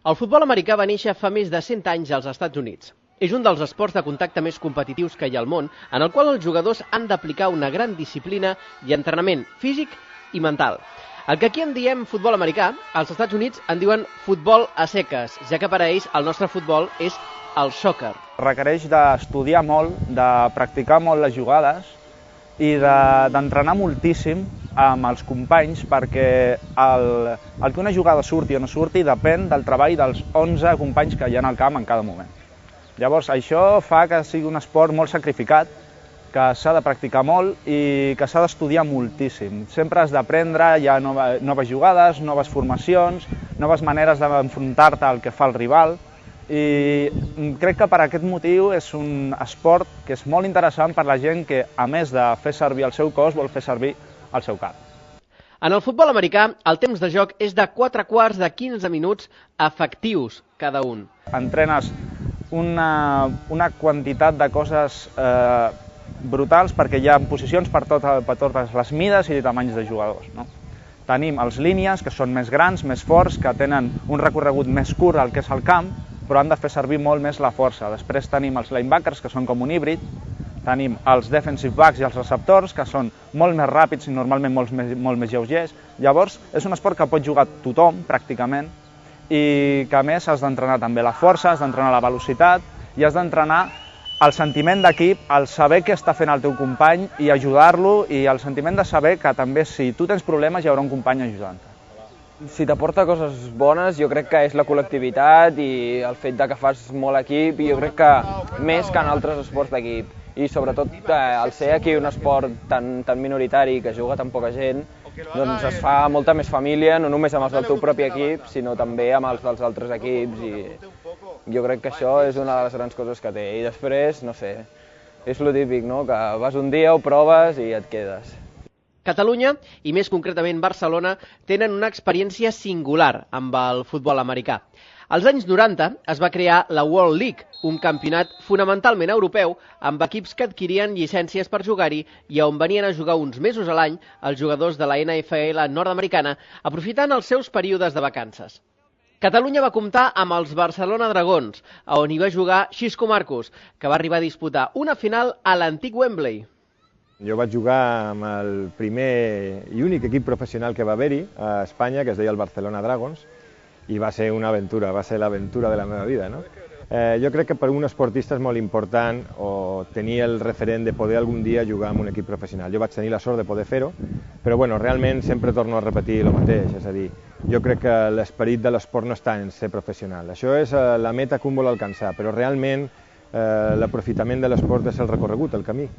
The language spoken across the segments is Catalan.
El futbol americà va néixer fa més de 100 anys als Estats Units. És un dels esports de contacte més competitius que hi ha al món, en el qual els jugadors han d'aplicar una gran disciplina i entrenament físic i mental. El que aquí en diem futbol americà, als Estats Units en diuen futbol a seques, ja que per a ells el nostre futbol és el soccer. Requereix d'estudiar molt, de practicar molt les jugades i d'entrenar moltíssim amb els companys, perquè el que una jugada surti o no surti depèn del treball dels 11 companys que hi ha al camp en cada moment. Llavors, això fa que sigui un esport molt sacrificat, que s'ha de practicar molt i que s'ha d'estudiar moltíssim. Sempre has d'aprendre, hi ha noves jugades, noves formacions, noves maneres d'enfrontar-te al que fa el rival, i crec que per aquest motiu és un esport que és molt interessant per la gent que, a més de fer servir el seu cos, vol fer servir el seu cap. En el futbol americà, el temps de joc és de 4 quarts de 15 minuts efectius cada un. Entrenes una quantitat de coses brutals perquè hi ha posicions per totes les mides i tamanys de jugadors, no? Tenim els línies, que són més grans, més forts, que tenen un recorregut més curt al que és el camp, però han de fer servir molt més la força. Després tenim els linebackers, que són com un híbrid, tenim els defensive backs i els receptors, que són molt més ràpids i normalment molt més lleugers. Llavors, és un esport que pot jugar tothom, pràcticament, i que a més has d'entrenar també la força, has d'entrenar la velocitat i has d'entrenar el sentiment d'equip, el saber què està fent el teu company i ajudar-lo, i el sentiment de saber que també si tu tens problemes hi haurà un company ajudant-te. Si t'aporta coses bones, jo crec que és la col·lectivitat i el fet que fas molt equip, i jo crec que més que en altres esports d'equip. I sobretot al ser aquí un esport tan minoritari, que juga tan poca gent, doncs es fa molta més família, no només amb els del teu propi equip, sinó també amb els dels altres equips, i jo crec que això és una de les grans coses que té. I després, no sé, és lo típic, no? Que vas un dia, ho proves i et quedes. Catalunya, i més concretament Barcelona, tenen una experiència singular amb el futbol americà. Als anys 90 es va crear la World League, un campionat fonamentalment europeu amb equips que adquirien llicències per jugar-hi i on venien a jugar uns mesos a l'any els jugadors de la NFL nord-americana, aprofitant els seus períodes de vacances. Catalunya va comptar amb els Barcelona Dragons, on hi va jugar Xisco Marcos, que va arribar a disputar una final a l'antic Wembley. Jo vaig jugar amb el primer i únic equip professional que va haver-hi a Espanya, que es deia el Barcelona Dragons, i va ser una aventura, va ser l'aventura de la meva vida, no? Jo crec que per un esportista és molt important tenir el referent de poder algun dia jugar amb un equip professional. Jo vaig tenir la sort de poder fer-ho, però bueno, realment sempre torno a repetir el mateix, és a dir, jo crec que l'esperit de l'esport no està en ser professional. Això és la meta que un vol alcançar, però realment l'aprofitament de l'esport és el recorregut, el camí.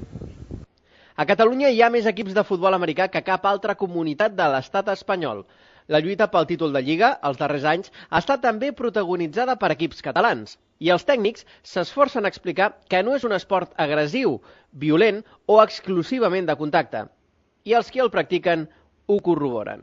A Catalunya hi ha més equips de futbol americà que cap altra comunitat de l'estat espanyol. La lluita pel títol de Lliga, els darrers anys, ha estat també protagonitzada per equips catalans. I els tècnics s'esforcen a explicar que no és un esport agressiu, violent o exclusivament de contacte. I els qui el practiquen ho corroboren.